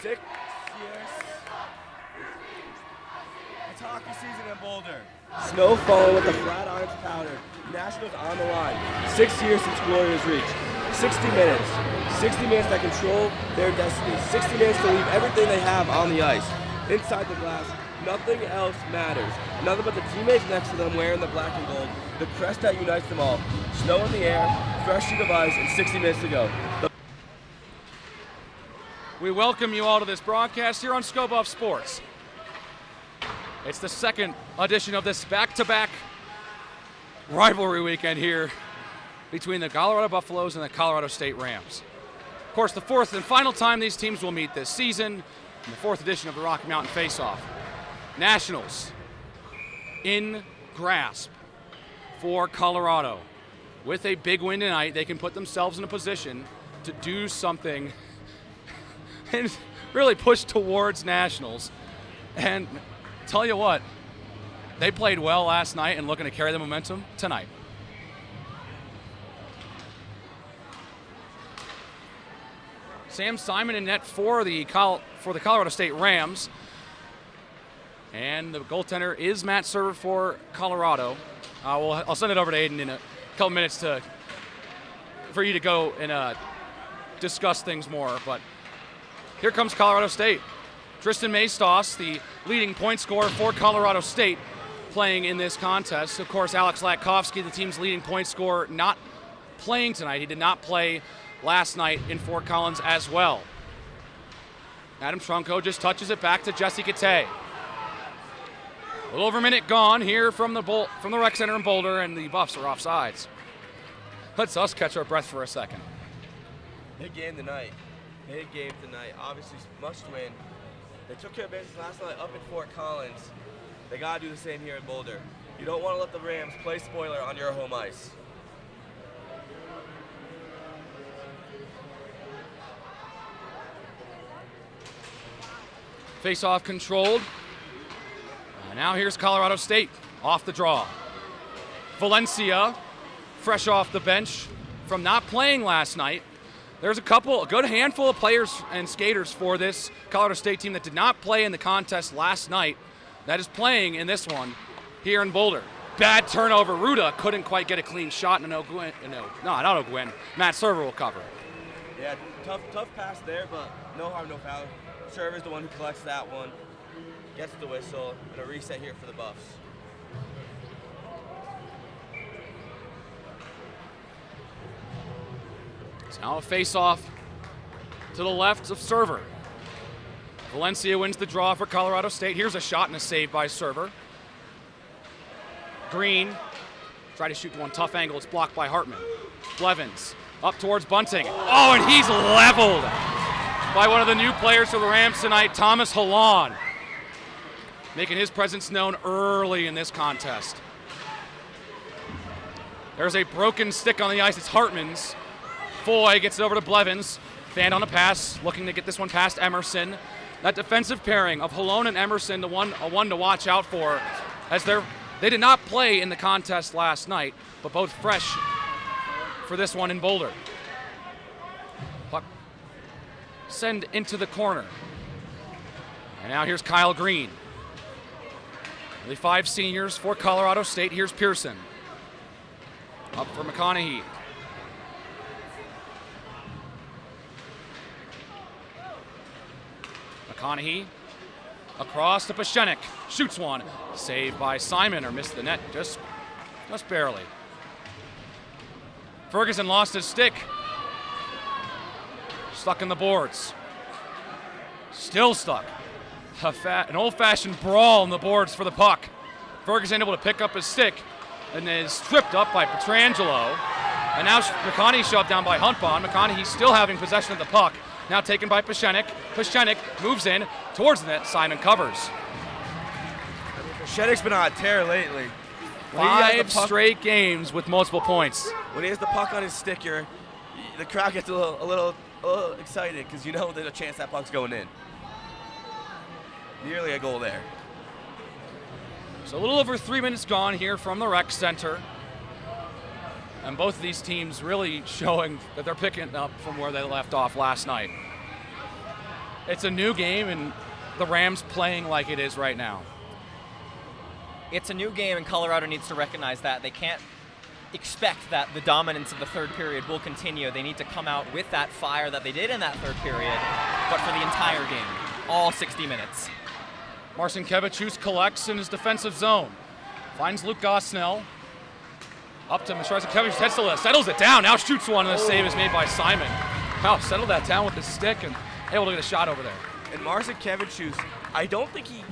6 years. It's hockey season in Boulder. Snow falling with the flat orange powder. Nationals on the line. 6 years since glory was reached. 60 minutes. 60 minutes that control their destiny. 60 minutes to leave everything they have on the ice. Inside the glass, nothing else matters. Nothing but the teammates next to them wearing the black and gold. The crest that unites them all. Snow in the air, fresh sheet of ice, and 60 minutes to go. We welcome you all to this broadcast here on Scope Off Sports. It's the second edition of this back-to-back rivalry weekend here between the Colorado Buffaloes and the Colorado State Rams. Of course, the fourth and final time these teams will meet this season in the fourth edition of the Rocky Mountain Faceoff. Nationals in grasp for Colorado. With a big win tonight, they can put themselves in a position to do something and really push towards Nationals. And tell you what, they played well last night and looking to carry the momentum tonight. Sam Simon in net for the Colorado State Rams. And the goaltender is Matt Server for Colorado. I'll send it over to Aiden in a couple minutes for you to go and discuss things more. But here comes Colorado State. Tristan Maestas, the leading point scorer for Colorado State, playing in this contest. Of course, Alex Latkovsky, the team's leading point scorer, not playing tonight. He did not play last night in Fort Collins as well. Adam Trunco just touches it back to Jesse Katay. A little over a minute gone here from the rec center in Boulder, and the Buffs are offsides. Let's us catch our breath for a second. Big game tonight. Big game tonight. Obviously, must win. They took care of business last night up in Fort Collins. They got to do the same here in Boulder. You don't want to let the Rams play spoiler on your home ice. Face-off controlled. Now here's Colorado State off the draw. Valencia, fresh off the bench from not playing last night. There's a good handful of players and skaters for this Colorado State team that did not play in the contest last night that is playing in this one here in Boulder. Bad turnover. Ruda couldn't quite get a clean shot. Not O'Gwen. Matt Server will cover. Yeah, tough pass there, but no harm, no foul. Server's the one who collects that one, gets the whistle, and a reset here for the Buffs. It's now a face-off to the left of Server. Valencia wins the draw for Colorado State. Here's a shot and a save by Server. Green tried to shoot one tough angle. It's blocked by Hartman. Blevins up towards Bunting. Oh, and he's leveled by one of the new players for the Rams tonight, Thomas Halon, making his presence known early in this contest. There's a broken stick on the ice. It's Hartman's. Foy gets it over to Blevins. Fan on a pass, looking to get this one past Emerson. That defensive pairing of Halon and Emerson, a one to watch out for, as they did not play in the contest last night, but both fresh for this one in Boulder. Puck send into the corner. And now here's Kyle Green. The 5 seniors for Colorado State. Here's Pearson. Up for McConaughey. McConaughey across to Pashenik. Shoots one. Saved by Simon, or missed the net just barely. Ferguson lost his stick. Stuck in the boards. Still stuck. An old-fashioned brawl on the boards for the puck. Ferguson able to pick up his stick and is tripped up by Petrangelo. And now McConaughey shoved down by Huntbon. McConaughey still having possession of the puck. Now taken by Pashenik. Pashenik moves in towards the net. Simon covers. Pashenik's been on a tear lately. 5 straight games with multiple points. When he has the puck on his stick, the crowd gets a little excited because you know there's a chance that puck's going in. Nearly a goal there. So a little over 3 minutes gone here from the rec center. And both of these teams really showing that they're picking up from where they left off last night. it's a new game, and the Rams playing like it is right now. It's a new game, and Colorado needs to recognize that. They can't expect that the dominance of the third period will continue. They need to come out with that fire that they did in that third period, but for the entire game, all 60 minutes. Marcinkiewicz collects in his defensive zone. Finds Luke Gosnell. Up to Marcinkiewicz, heads to left, settles it down, now shoots one, and the save is made by Simon. Wow, settled that down with his stick and able to get a shot over there. And Marcinkiewicz, I don't think he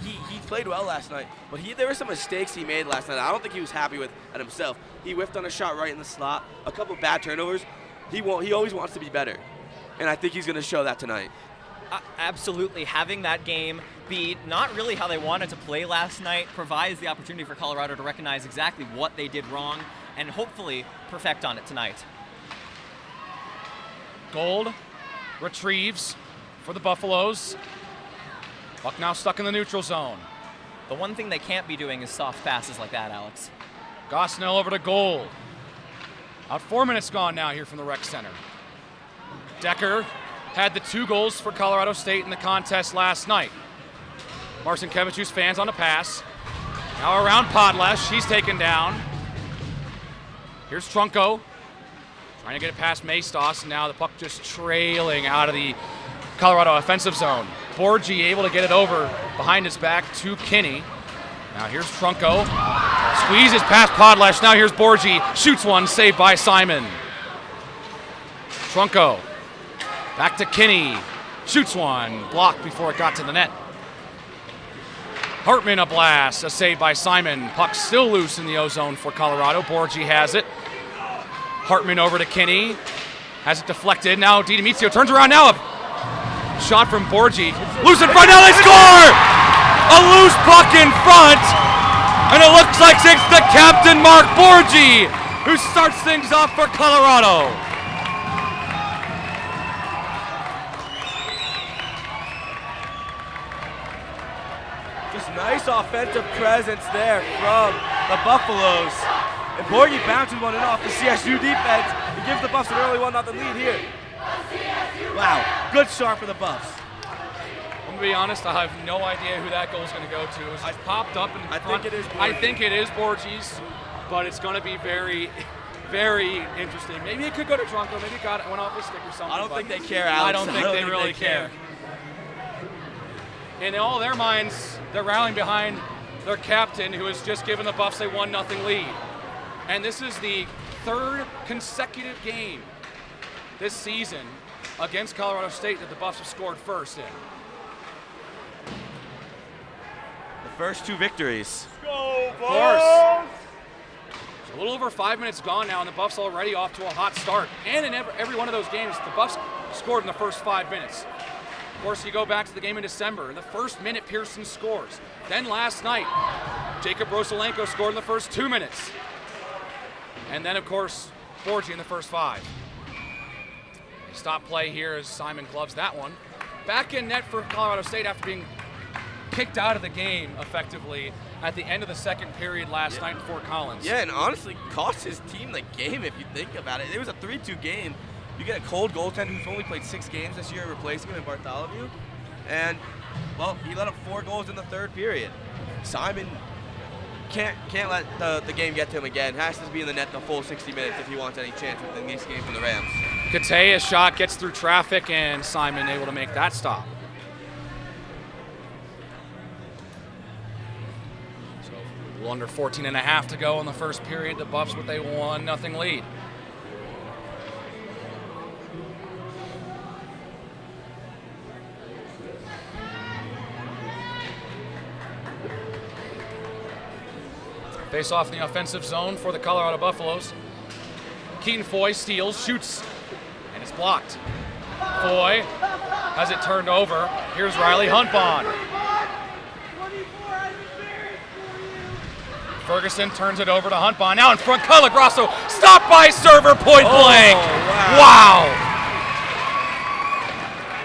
played well last night, but there were some mistakes he made last night I don't think he was happy with at himself. He whiffed on a shot right in the slot, a couple bad turnovers. He always wants to be better, and I think he's going to show that tonight. Absolutely. Having that game be not really how they wanted to play last night provides the opportunity for Colorado to recognize exactly what they did wrong and hopefully perfect on it tonight. Gold retrieves for the Buffaloes. Puck now stuck in the neutral zone. The one thing they can't be doing is soft passes like that, Alex. Gosnell over to Gold. About 4 minutes gone now here from the rec center. Decker had the 2 goals for Colorado State in the contest last night. Marcinkiewicz fans on a pass. Now around Podlesh, he's taken down. Here's Trunko, trying to get it past Maestas, and now the puck just trailing out of the Colorado offensive zone. Borgi able to get it over behind his back to Kinney. Now here's Trunko, squeezes past Podlesh, now here's Borgi, shoots one, saved by Simon. Trunko, back to Kinney, shoots one, blocked before it got to the net. Hartman a blast, a save by Simon. Puck still loose in the O-zone for Colorado. Borgi has it. Hartman over to Kinney, has it deflected. Now DiDomizio turns around now. A shot from Borgi, loose in front, now they score! A loose puck in front, and it looks like it's the captain, Mark Borgi, who starts things off for Colorado. Nice offensive presence there from the Buffaloes. And Borgi bounces one in off the CSU defense and gives the Buffs an early 1-0 lead here. Wow, good shot for the Buffs. I'm gonna be honest, I have no idea who that goal is gonna go to. It was just popped up in front. I think it is Borgi's, but it's gonna be very, very interesting. Maybe it could go to Trunko, maybe it went off his stick or something. I don't think they care, Alex. I don't think they really care. In all their minds, they're rallying behind their captain, who has just given the Buffs a 1-0 lead. And this is the 3rd consecutive game this season against Colorado State that the Buffs have scored first in. The first 2 victories. Of course. It's a little over 5 minutes gone now, and the Buffs already off to a hot start. And in every one of those games, the Buffs scored in the first 5 minutes. Of course, you go back to the game in December. In the first minute, Pearson scores. Then last night, Jacob Rosalenko scored in the first 2 minutes. And then, of course, Borgi in the first 5. Stop play here as Simon gloves that one. Back in net for Colorado State after being kicked out of the game effectively at the end of the second period last night in Fort Collins. Yeah, and honestly cost his team the game if you think about it. It was a 3-2 game. You get a cold goaltender who's only played 6 games this year, replacing him in Bartholomew. And, well, he let up 4 goals in the third period. Simon can't let the game get to him again. Has to be in the net the full 60 minutes if he wants any chance within this game for the Rams. Katea's shot gets through traffic, and Simon able to make that stop. So a little under 14 and a half to go in the first period. The Buffs with a 1-0 lead. Face off in the offensive zone for the Colorado Buffaloes. Keaton Foy steals, shoots, and it's blocked. Foy has it turned over. Here's Riley Huntbond. Ferguson turns it over to Huntbond. Now in front, Calagrosso stopped by server point blank. Wow.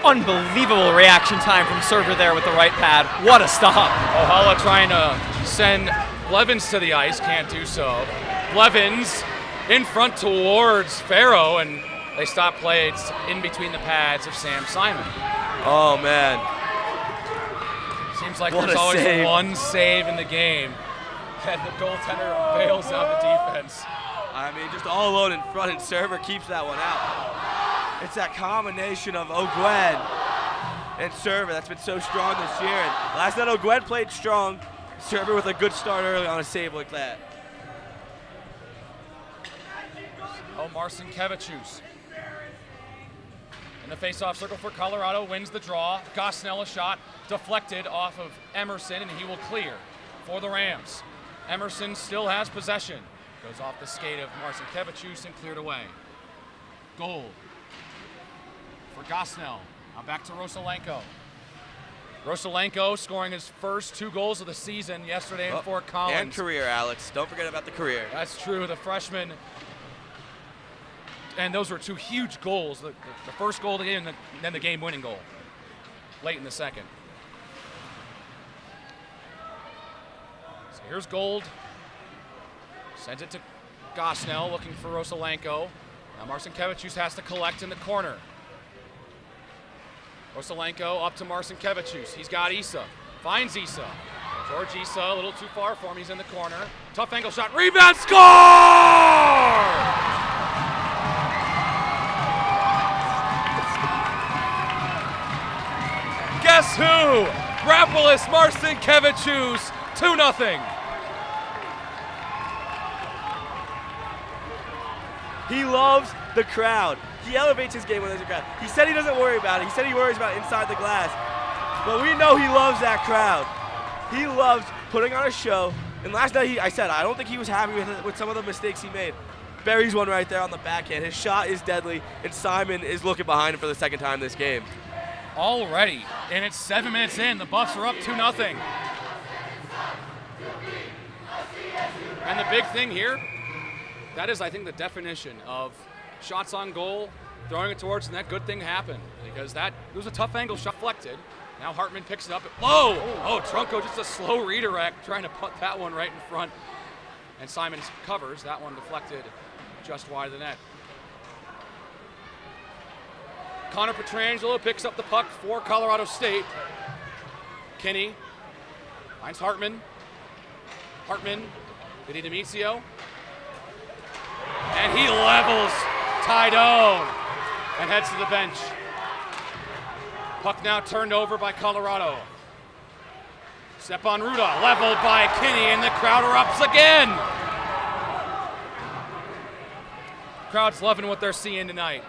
Unbelievable reaction time from server there with the right pad. What a stop. Ohala trying to send Blevins to the ice, can't do so. Blevins in front towards Farrow, and they stop play. It's in between the pads of Sam Simon. Oh, man. Seems like What there's a always save. one save in the game, and the goaltender bails out the defense. I mean, just all alone in front, and server keeps that one out. It's that combination of O'Gwen and server that's been so strong this year. And last night, O'Gwen played strong. Server with a good start early on a save like that. Oh, Marcin Kevichus. In the face-off circle for Colorado, wins the draw. Gosnell a shot, deflected off of Emerson, and he will clear for the Rams. Emerson still has possession. Goes off the skate of Marcin Kevichus and cleared away. Goal for Gosnell. Now back to Rosalenko. Rosalenko scoring his first 2 goals of the season yesterday in Fort Collins. And career, Alex. Don't forget about the career. That's true, the freshman. And those were 2 huge goals. The first goal of the game and then the game-winning goal late in the second. So here's Gold. Sends it to Gosnell, looking for Rosalenko. Now Marcin Kevichus has to collect in the corner. Rosalenko up to Marcin Kevichus. He's got Issa. Finds Issa. George Issa, a little too far for him. He's in the corner. Tough angle shot. Rebound. Score! Guess who? Rapolis Marcin Kevichus, 2-0. He loves the crowd. He elevates his game when there's a crowd. He said he doesn't worry about it. He said he worries about inside the glass. But we know he loves that crowd. He loves putting on a show. And last night, I don't think he was happy with some of the mistakes he made. Buries one right there on the backhand. His shot is deadly, and Simon is looking behind him for the second time this game. Already, and it's 7 minutes in. The Buffs are up 2-0. And the big thing here, that is, I think, the definition of shots on goal, throwing it towards the net. Good thing happened, because it was a tough angle shot, deflected. Now Hartman picks it up. Whoa! Oh, Trunco, just a slow redirect, trying to put that one right in front. And Simon covers. That one deflected just wide of the net. Connor Petrangelo picks up the puck for Colorado State. Kinney finds Hartman. Hartman, Vinny Demizio. And he levels Tydone and heads to the bench. Puck now turned over by Colorado. Stepan Ruda leveled by Kinney, and the crowd erupts again. Crowd's loving what they're seeing tonight.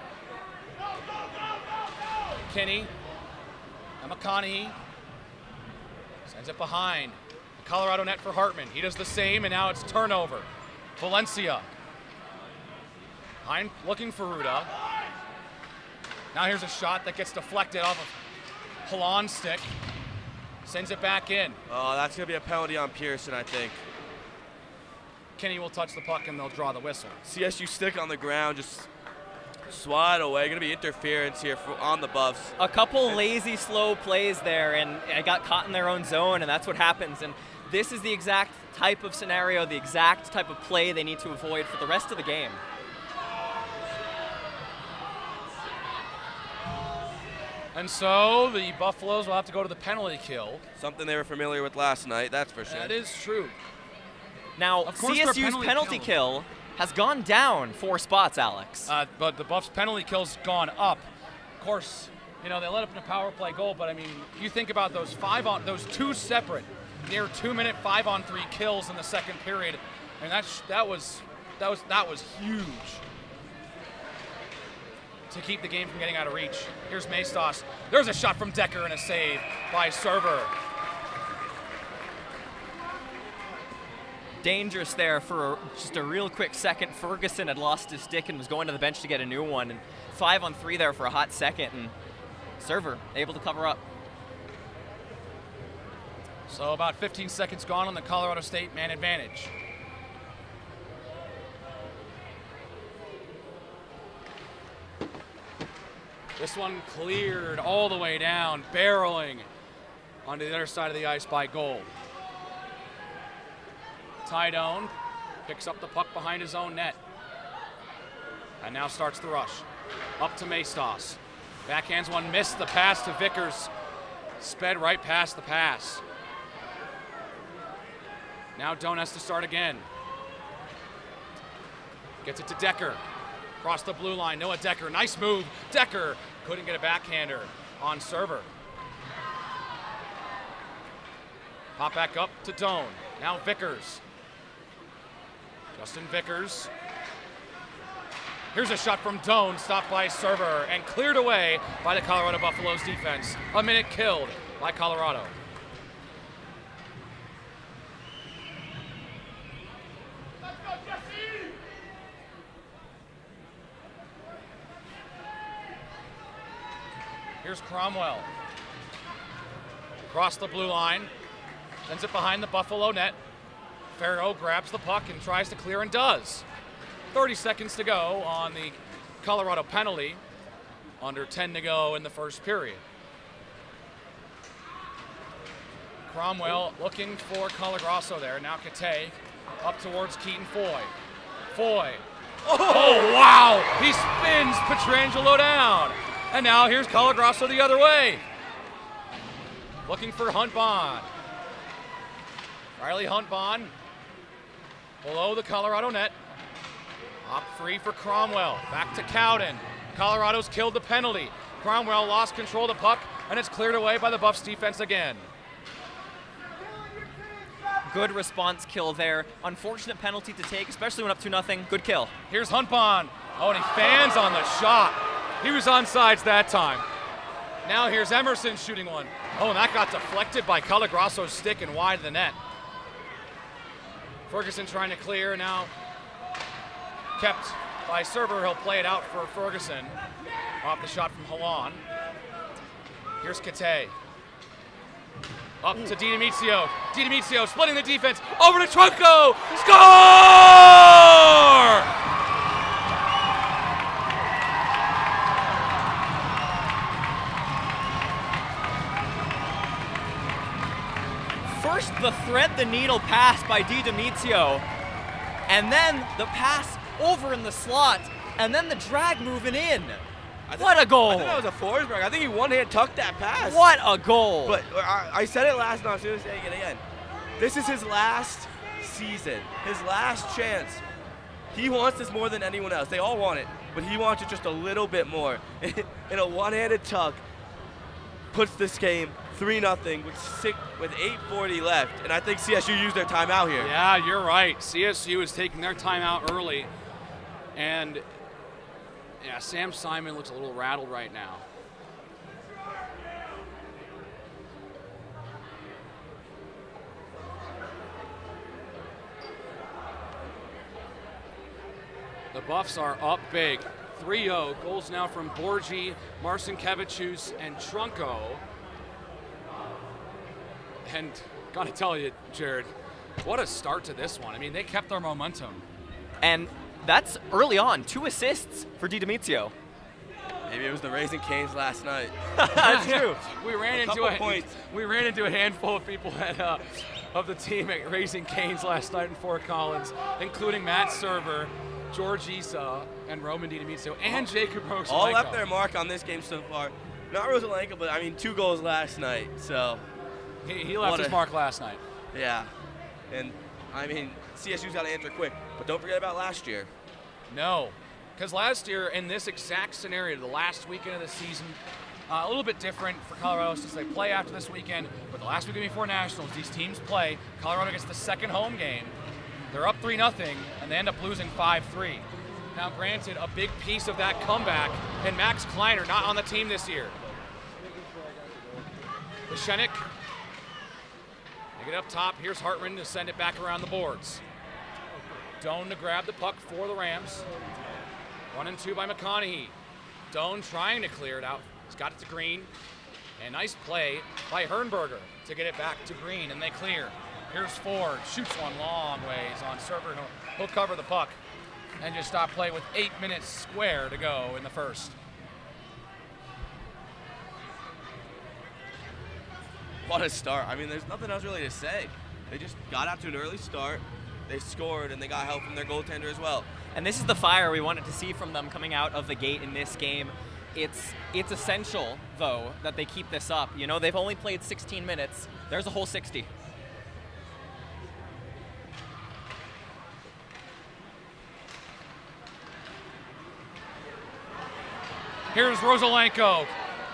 Kinney and McConaughey sends it behind. The Colorado net for Hartman. He does the same, and now it's turnover. Valencia. Hein looking for Ruda. Now here's a shot that gets deflected off of Halon's stick. Sends it back in. Oh, that's going to be a penalty on Pearson, I think. Kenny will touch the puck and they'll draw the whistle. CSU stick on the ground, just swat away. Going to be interference here on the Buffs. A couple lazy, slow plays there, and I got caught in their own zone, and that's what happens. And this is the exact type of scenario, the exact type of play they need to avoid for the rest of the game. And so the Buffaloes will have to go to the penalty kill. Something they were familiar with last night, that's for sure. That is true. Now, Of course their CSU's penalty kill has gone down 4 spots, Alex. But the Buffs' penalty kill's gone up. Of course, you know, they let up in a power play goal, but I mean, you think about those those 2 separate near 2-minute 5-on-3 kills in the second period, and that was huge to keep the game from getting out of reach. Here's Maestas. There's a shot from Decker and a save by Server. Dangerous there for just a real quick second. Ferguson had lost his stick and was going to the bench to get a new one. And 5-on-3 there for a hot second, and Server able to cover up. So about 15 seconds gone on the Colorado State man advantage. This one cleared all the way down, barreling onto the other side of the ice by Gold. Tydone picks up the puck behind his own net. And now starts the rush. Up to Maestas. Backhands one, missed the pass to Vickers. Sped right past the pass. Now Doan has to start again. Gets it to Decker. Across the blue line, Noah Decker, nice move. Decker couldn't get a backhander on server. Pop back up to Doan. Now Vickers. Justin Vickers. Here's a shot from Doan, stopped by server and cleared away by the Colorado Buffaloes defense. A minute killed by Colorado. Here's Cromwell. Across the blue line. Sends it behind the Buffalo net. Farrow grabs the puck and tries to clear and does. 30 seconds to go on the Colorado penalty. Under 10 to go in the first period. Cromwell looking for Colagrosso there. Now Kate up towards Keaton Foy. Foy. Oh, wow! He spins Pietrangelo down. And now here's Colagrosso the other way. Looking for Hunt Bond. Riley Hunt Bond below the Colorado net. Up free for Cromwell. Back to Cowden. Colorado's killed the penalty. Cromwell lost control of the puck, and it's cleared away by the Buffs defense again. Good response kill there. Unfortunate penalty to take, especially when up 2-0. Good kill. Here's Hunt Bond. Oh, and he fans on the shot. He was onside that time. Now here's Emerson shooting one. Oh, and that got deflected by Colagrosso's stick and wide of the net. Ferguson trying to clear, now kept by server. He'll play it out for Ferguson off the shot from Halon. Here's Kate. Up to DiDomizio. DiDomizio splitting the defense. Over to Trunco. Score! First, the thread-the-needle pass by DiDomizio, and then the pass over in the slot, and then the drag moving in. What a goal! I think that was a Forsberg. I think he one-hand tucked that pass. What a goal! But I said it last night, I'm going to say it again. This is his last season, his last chance. He wants this more than anyone else. They all want it, but he wants it just a little bit more. In a one-handed tuck, puts this game 3-0 with 8:40 left, and I think CSU used their timeout here. Yeah, you're right. CSU is taking their timeout early, and yeah, Sam Simon looks a little rattled right now. The Buffs are up big. 3-0. Goals now from Borgi, Marcinkevičius, and Trunco. And gotta tell you, Jared, what a start to this one. I mean, they kept their momentum. And that's early on. 2 assists for DiDomizio. Maybe it was the Raising Canes last night. That's true. We ran into a handful of people of the team at Raising Canes last night in Fort Collins, including Matt Server, George Issa, and Roman DiDomizio, and Jacob Rosalenko. All left their mark on this game so far. Not Rosalenko, but I mean 2 goals last night. So he left his mark last night. Yeah, and I mean CSU's got to answer quick. But don't forget about last year. No, because last year in this exact scenario, the last weekend of the season, a little bit different for Colorado since they play after this weekend. But the last weekend before Nationals, these teams play. Colorado gets the second home game. They're up 3-0, and they end up losing 5-3. Now, granted, a big piece of that comeback, and Max Kleiner not on the team this year. Lishenik, they get up top. Here's Hartman to send it back around the boards. Doan to grab the puck for the Rams. 1 and 2 by McConaughey. Doan trying to clear it out. He's got it to Green. And nice play by Hernberger to get it back to Green, and they clear. Here's Ford, shoots one long ways on server. He'll cover the puck and just stop play with 8 minutes square to go in the first. What a start. I mean, there's nothing else really to say. They just got out to an early start, they scored, and they got help from their goaltender as well. And this is the fire we wanted to see from them coming out of the gate in this game. It's essential, though, that they keep this up. You know, they've only played 16 minutes. There's a whole 60. Here's Rosalenko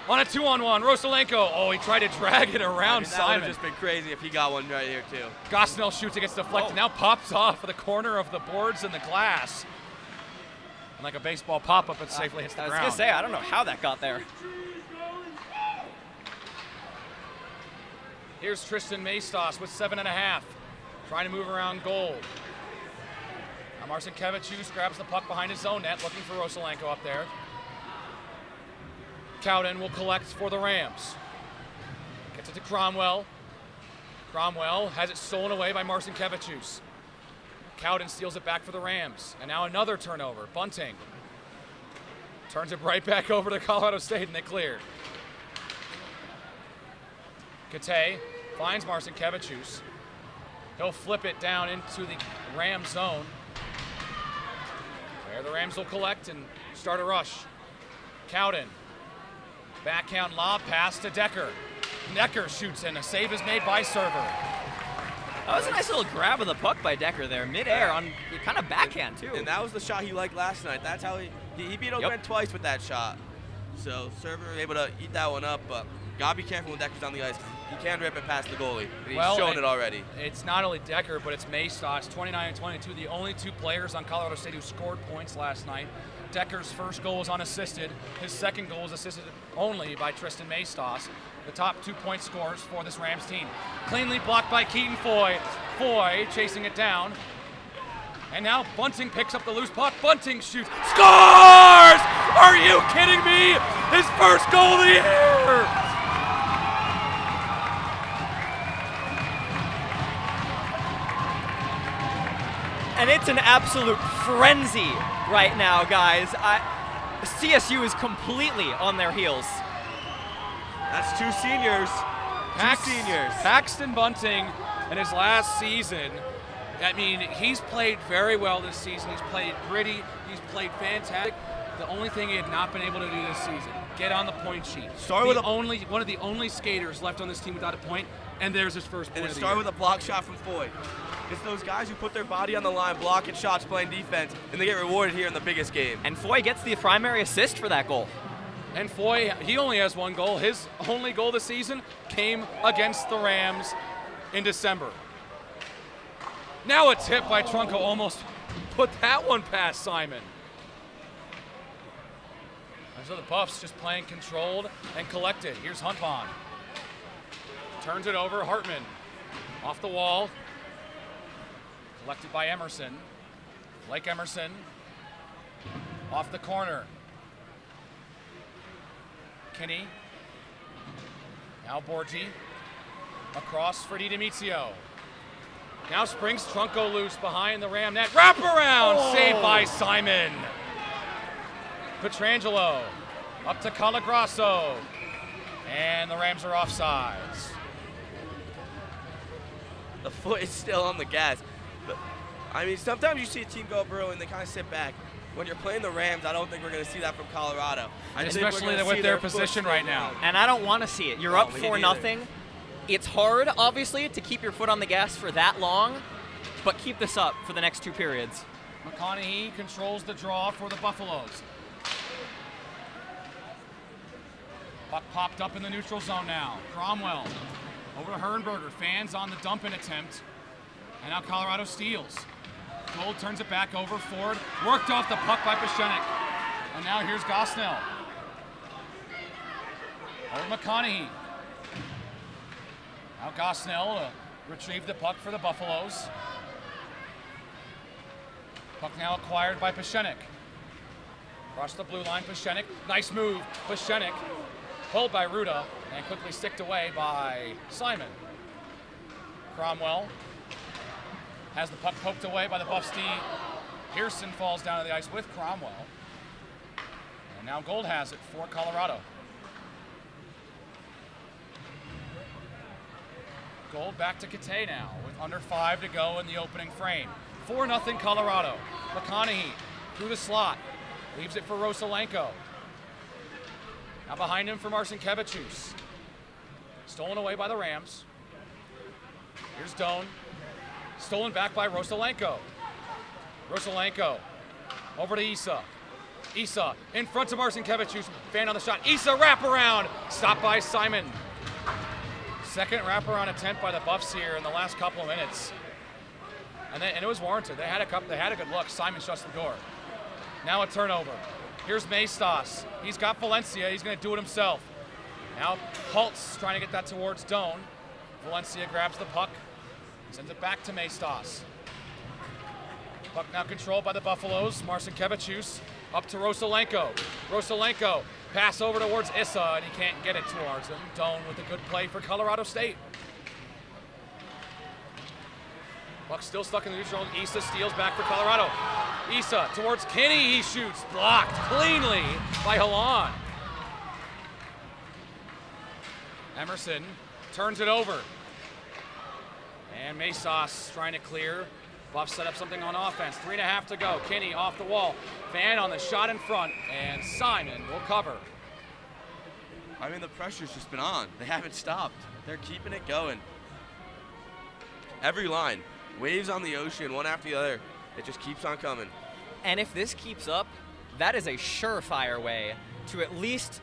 on a 2-on-1. Rosalenko, oh, he tried to drag it around That Simon. would have just been crazy if he got one right here, too. Gosnell shoots, it gets deflected, now pops off of the corner of the boards and the glass. And like a baseball pop-up, it safely hits the ground. I was going to say, I don't know how that got there. Here's Tristan Maestas with 7.5, trying to move around goal. Now Marcinkevičius grabs the puck behind his own net, looking for Rosalenko up there. Cowden will collect for the Rams. Gets it to Cromwell. Cromwell has it stolen away by Marcinkevičius. Cowden steals it back for the Rams. And now another turnover. Bunting turns it right back over to Colorado State, and they clear. Kate finds Marcinkevičius. He'll flip it down into the Ram zone, where the Rams will collect and start a rush. Cowden. Backhand lob pass to Decker. Decker shoots in. A save is made by Server. That was a nice little grab of the puck by Decker there, midair on kind of backhand too. And that was the shot he liked last night. That's how he beat O'Grant twice with that shot. So Server able to eat that one up, but gotta be careful when Decker's on the ice. He can rip it past the goalie. And he's shown it already. It's not only Decker, but it's Maestas, 29 and 22, the only two players on Colorado State who scored points last night. Decker's first goal was unassisted. His second goal was assisted only by Tristan Maestas, the top 2-point scorers for this Rams team. Cleanly blocked by Keaton Foy. Foy chasing it down. And now Bunting picks up the loose puck. Bunting shoots. Scores! Are you kidding me? His first goal of the year! And it's an absolute frenzy right now, guys. CSU is completely on their heels. That's two seniors. Paxton Bunting in his last season, I mean, he's played very well this season. He's played gritty. He's played fantastic. The only thing he had not been able to do this season, get on the point sheet. One of the only skaters left on this team without a point, and there's his first point. And it started with a block shot from Foy. It's those guys who put their body on the line, blocking shots, playing defense, and they get rewarded here in the biggest game. And Foy gets the primary assist for that goal. And Foy, he only has one goal. His only goal this season came against the Rams in December. Now a tip by Trunco almost put that one past Simon. And so the Buffs just playing controlled and collected. Here's Huntbond. Turns it over, Hartman. Off the wall. Collected by Emerson. Blake Emerson. Off the corner. Kinney. Now Borgi. Across for DiDomizio. Now springs Trunco loose behind the Ram net. Wraparound! Saved by Simon. Petrangelo. Up to Calagrasso. And the Rams are offsides. The foot is still on the gas. But, I mean, sometimes you see a team go up early and they kind of sit back. When you're playing the Rams, I don't think we're going to see that from Colorado. Especially with their position right now. And I don't want to see it. You're up 4-0. It's hard, obviously, to keep your foot on the gas for that long, but keep this up for the next two periods. McConaughey controls the draw for the Buffaloes. Puck popped up in the neutral zone now. Cromwell over to Hernberger. Fans on the dump-in attempt. And now Colorado steals. Gold turns it back over. Ford worked off the puck by Peschenik. And now here's Gosnell. Over McConaughey. Now Gosnell retrieved the puck for the Buffaloes. Puck now acquired by Peschenik. Across the blue line, Peschenik. Nice move. Peschenik pulled by Ruda and quickly sticked away by Simon. Cromwell has the puck poked away by the Buffs D. Pearson falls down to the ice with Cromwell. And now Gold has it for Colorado. Gold back to Kate now with under 5 to go in the opening frame. 4-0 Colorado. McConaughey through the slot. Leaves it for Rosalenko. Now behind him for Marcinkevičius. Stolen away by the Rams. Here's Doan. Stolen back by Rosalenko. Rosalenko over to Isa. Isa in front of Marcinkevičius. Fan on the shot. Isa wraparound. Stopped by Simon. Second wraparound attempt by the Buffs here in the last couple of minutes. And it was warranted. They had a good look. Simon shuts the door. Now a turnover. Here's Maestas. He's got Valencia. He's going to do it himself. Now Holtz trying to get that towards Doan. Valencia grabs the puck. Sends it back to Maestas. Puck now controlled by the Buffaloes. Marcinkevičius up to Rosalenko. Rosalenko pass over towards Issa, and he can't get it towards him. Doan with a good play for Colorado State. Puck still stuck in the neutral. Issa steals back for Colorado. Issa towards Kinney. He shoots. Blocked cleanly by Halan. Emerson turns it over. And Maestas trying to clear. Buffs set up something on offense. 3.5 to go. Kinney off the wall. Fan on the shot in front. And Simon will cover. I mean, the pressure's just been on. They haven't stopped. They're keeping it going. Every line. Waves on the ocean, one after the other. It just keeps on coming. And if this keeps up, that is a surefire way to at least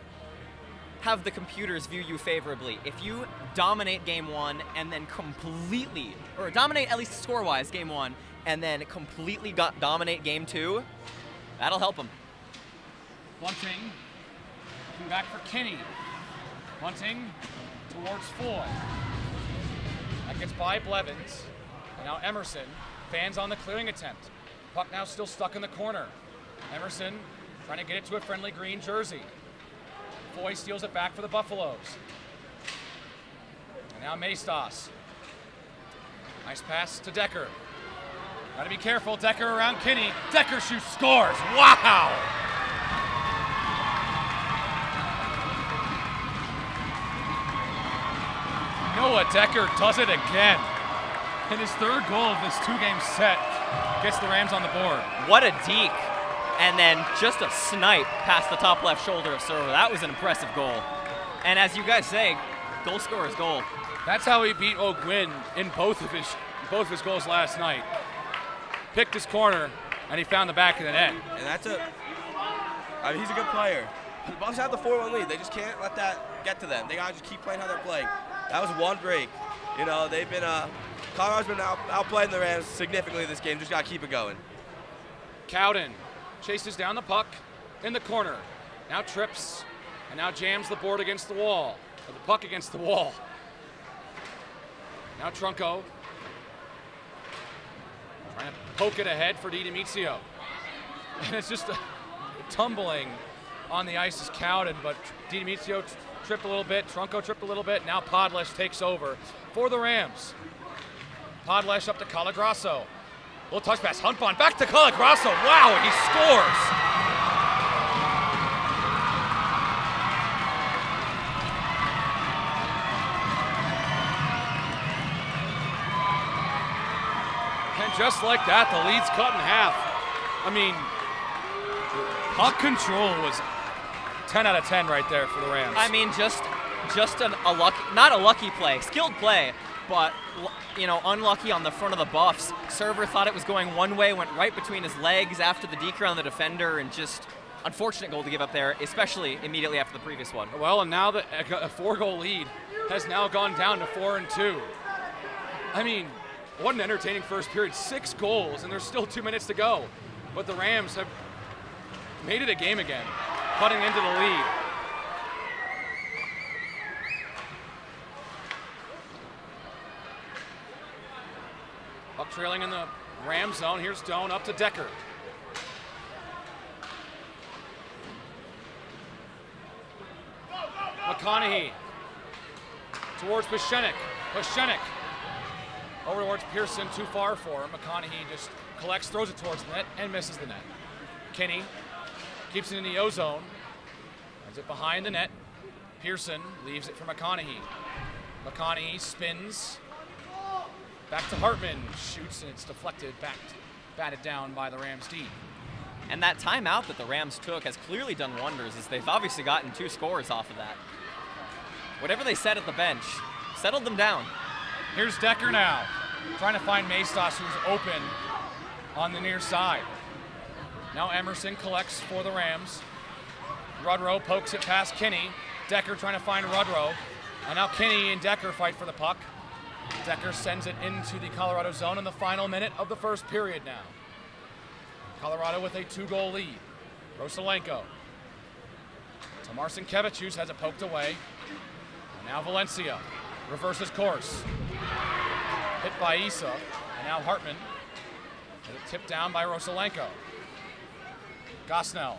have the computers view you favorably. If you dominate game one and then completely, or dominate at least score-wise game one, and then completely dominate game two, that'll help them. Bunting, looking back for Kinney. Bunting towards Foy. That gets by Blevins. And now Emerson, fans on the clearing attempt. Puck now still stuck in the corner. Emerson trying to get it to a friendly green jersey. Foy steals it back for the Buffaloes. And now Maestas. Nice pass to Decker. Gotta be careful, Decker around Kinney. Decker shoots, scores, wow! Noah Decker does it again. And his third goal of this two-game set gets the Rams on the board. What a deke. And then just a snipe past the top left shoulder of Server. That was an impressive goal. And as you guys say, goal scorer's goal. That's how he beat O'Gwyn in both of his goals last night. Picked his corner, and he found the back of the net. And he's a good player. The Buffs have the 4-1 lead. They just can't let that get to them. They gotta just keep playing how they're playing. That was one break. You know, they've been, Colorado's been outplaying the Rams significantly this game. Just gotta keep it going. Cowden chases down the puck in the corner. Now trips, and now jams the board against the wall, or the puck against the wall. Now Trunco trying to poke it ahead for DiDimizio. And it's just tumbling on the ice is Cowden, but DiDimizio tripped a little bit, Trunco tripped a little bit, now Podlesh takes over for the Rams. Podlesh up to Colagrasso. Little touch pass, Huntbon back to Colagrasso. Wow, he scores! And just like that, the lead's cut in half. I mean, puck control was 10 out of 10 right there for the Rams. I mean, just a lucky, not a lucky play, skilled play, but unlucky on the front of the Buffs. Server thought it was going one way, went right between his legs after the deke on the defender, and just unfortunate goal to give up there, especially immediately after the previous one. Well, and now a 4-goal lead has now gone down to 4-2. I mean, what an entertaining first period. 6 goals, and there's still 2 minutes to go. But the Rams have made it a game again, cutting into the lead. Up trailing in the Ram zone. Here's Doan up to Decker. McConaughey towards Pashenik. Pashenik over towards Pearson, too far for him. McConaughey just collects, throws it towards the net, and misses the net. Kinney keeps it in the O-zone. Runs it behind the net. Pearson leaves it for McConaughey. McConaughey spins. Back to Hartman, shoots, and it's deflected, batted down by the Rams D. And that timeout that the Rams took has clearly done wonders, as they've obviously gotten 2 scores off of that. Whatever they said at the bench, settled them down. Here's Decker now, trying to find Maestas, who's open on the near side. Now Emerson collects for the Rams. Rudrow pokes it past Kinney. Decker trying to find Rudrow. And now Kinney and Decker fight for the puck. Decker sends it into the Colorado zone in the final minute of the first period now. Colorado with a 2-goal lead. Rosalenko to Marcinkevičius, has it poked away. And now Valencia reverses course. Hit by Issa, and now Hartman. Has it tipped down by Rosalenko. Gosnell.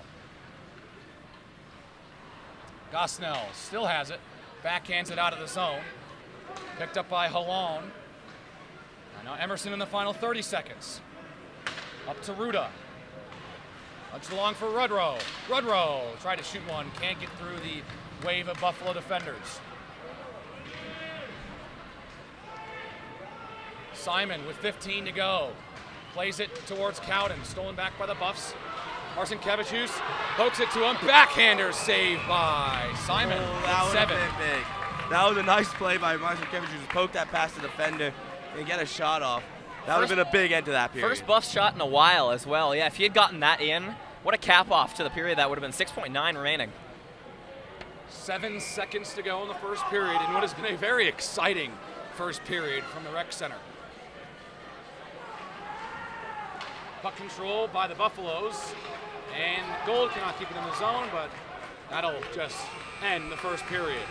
Gosnell still has it. Backhands it out of the zone. Picked up by Halon. And now Emerson in the final 30 seconds. Up to Ruda. Punched along for Rudrow. Rudrow tried to shoot one. Can't get through the wave of Buffalo defenders. Simon with 15 to go. Plays it towards Cowden. Stolen back by the Buffs. Marcinkevičius pokes it to him. Backhander saved by Simon. That would have 7. been big. That was a nice play by Marcinkevičius to poke that past the defender and get a shot off. That would have been a big end to that period. First Buff shot in a while as well. Yeah, if he had gotten that in, what a cap off to the period. That would have been 6.9 remaining. 7 seconds to go in the first period in what has been a very exciting first period from the rec center. Puck control by the Buffaloes, and Gold cannot keep it in the zone, but that'll just end the first period.